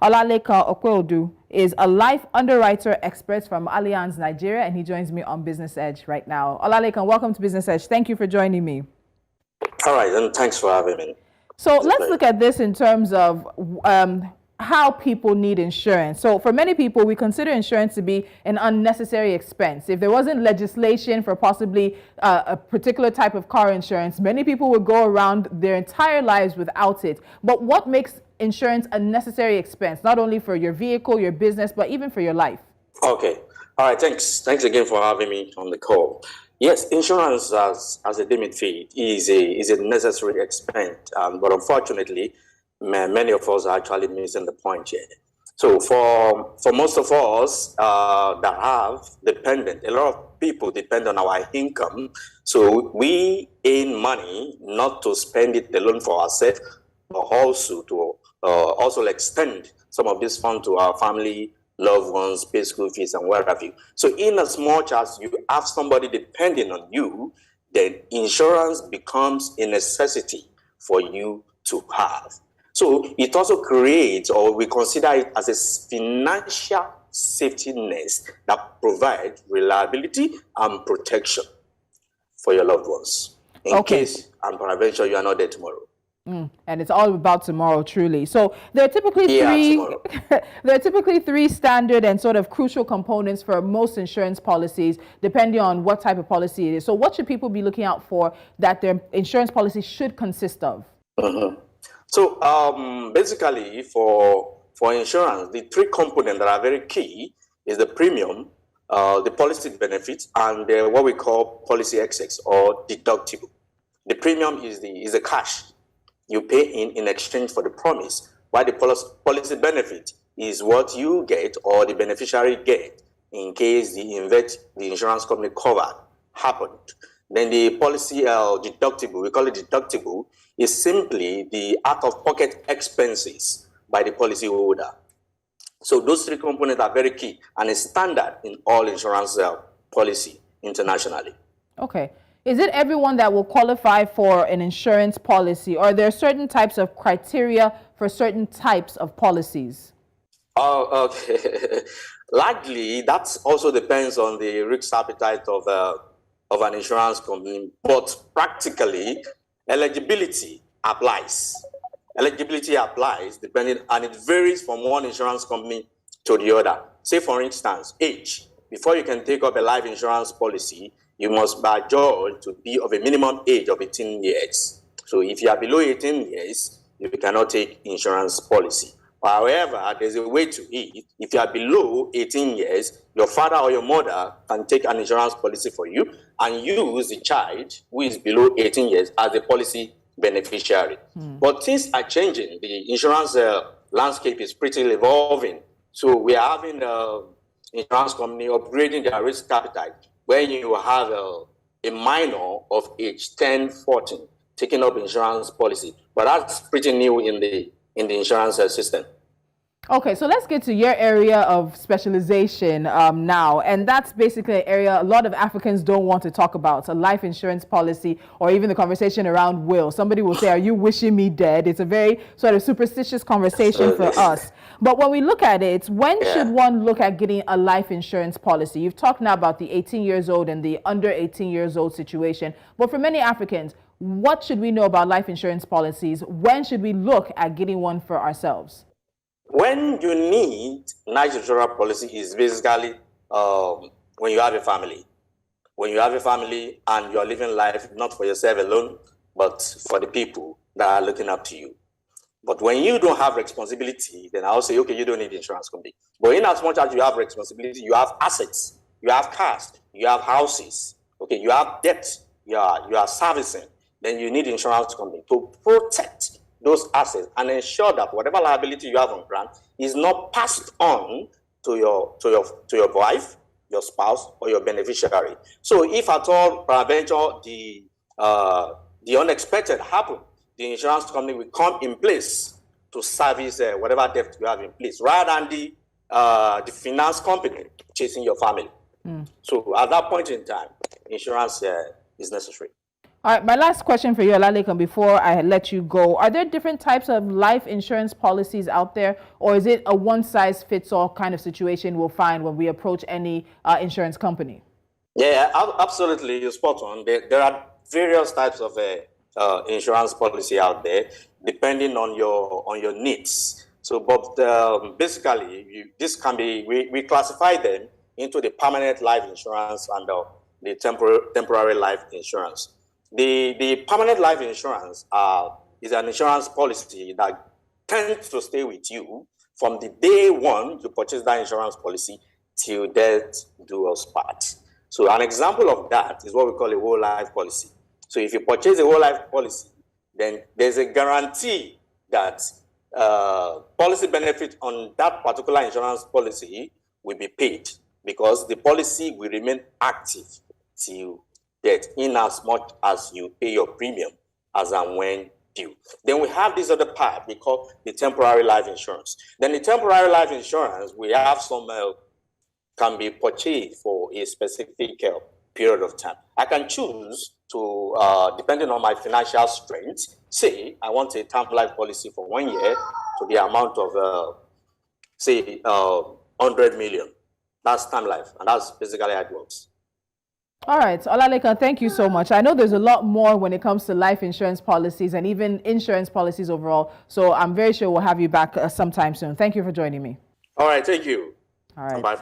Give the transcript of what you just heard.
Olalekan Opeodu is a life underwriter expert from Allianz, Nigeria, and he joins me on Business Edge right now. Olalekan, welcome to Business Edge. Thank you for joining me. All right, and thanks for having me. So let's look at this in terms of how people need insurance. So for many people, we consider insurance to be an unnecessary expense. If there wasn't legislation for possibly a particular type of car insurance, many people would go around their entire lives without it. But what makes insurance a necessary expense, not only for your vehicle, your business, but even for your life? Okay. All right, thanks. Thanks again for having me on the call. Yes, insurance as a limit fee is a necessary expense, but unfortunately, many of us are actually missing the point here. So for most of us that have dependent, a lot of people depend on our income. So we earn money not to spend it alone for ourselves, but also to also extend some of this fund to our family, loved ones, pay school fees, and what have you. So in as much as you have somebody depending on you, then insurance becomes a necessity for you to have. So it also creates, or we consider it as a financial safety net that provides reliability and protection for your loved ones in case and peradventure you are not there tomorrow. And it's all about tomorrow, truly. So there are typically three standard and sort of crucial components for most insurance policies, depending on what type of policy it is. So what should people be looking out for that their insurance policy should consist of? So basically, for insurance, the three components that are very key is the premium, the policy benefits, and what we call policy excess or deductible. The premium is the cash you pay in exchange for the promise, while the policy benefit is what you get or the beneficiary get in case the insurance company covered happened. Then the policy deductible, we call it deductible, is simply the out-of-pocket expenses by the policyholder. So those three components are very key and is standard in all insurance policy internationally. Okay. Is it everyone that will qualify for an insurance policy, or are there certain types of criteria for certain types of policies? Oh, okay. Largely, that also depends on the risk appetite of an insurance company, but practically, eligibility applies. Eligibility applies depending, and it varies from one insurance company to the other. Say, for instance, age. Before you can take up a life insurance policy, you must be adjudged to be of a minimum age of 18 years. So if you are below 18 years, you cannot take insurance policy. However, there's a way to it. If you are below 18 years, your father or your mother can take an insurance policy for you and use the child who is below 18 years as a policy beneficiary. But things are changing. The insurance landscape is pretty evolving. So we are having insurance company upgrading their risk appetite when you have a minor of age 10, 14 taking up insurance policy. But that's pretty new in the insurance system. Okay, so let's get to your area of specialization now, and that's basically an area a lot of Africans don't want to talk about, a life insurance policy, or even the conversation around will. Somebody will say, are you wishing me dead? It's a very sort of superstitious conversation for us. But when we look at it, when should one look at getting a life insurance policy? You've talked now about the 18 years old and the under 18 years old situation, but for many Africans, what should we know about life insurance policies? When should we look at getting one for ourselves? When you need life insurance policy is basically when you have a family. When you have a family and you're living life not for yourself alone, but for the people that are looking up to you. But when you don't have responsibility, then I'll say, okay, you don't need insurance company. But in as much as you have responsibility, you have assets, you have cars, you have houses, okay, you have debt, you are servicing, then you need insurance company to protect those assets and ensure that whatever liability you have on grant is not passed on to your wife, your spouse, or your beneficiary. So if at all peradventure the unexpected happen, the insurance company will come in place to service whatever debt you have in place, rather than the finance company chasing your family. So at that point in time, insurance is necessary. All right, my last question for you, Olalekan, before I let you go. Are there different types of life insurance policies out there, or is it a one-size-fits-all kind of situation we'll find when we approach any insurance company? Yeah, absolutely. You're spot on. There are various types of insurance policy out there, depending on your needs. So, but this can be we classify them into the permanent life insurance and the temporary life insurance. The permanent life insurance is an insurance policy that tends to stay with you from the day one you purchase that insurance policy till death do us part. So an example of that is what we call a whole life policy. So if you purchase a whole life policy, then there's a guarantee that policy benefit on that particular insurance policy will be paid because the policy will remain active till death in as much as you pay your premium as and when due. Then we have this other part we call the temporary life insurance. Then the temporary life insurance, we have some can be purchased for a specific period of time. I can choose to, depending on my financial strength, say I want a term life policy for 1 year to the amount of, say, 100 million. That's term life, and that's basically how it works. All right, Olalekan, thank you so much. I know there's a lot more when it comes to life insurance policies and even insurance policies overall, so I'm very sure we'll have you back sometime soon. Thank you for joining me. All right, thank you. All right. Bye.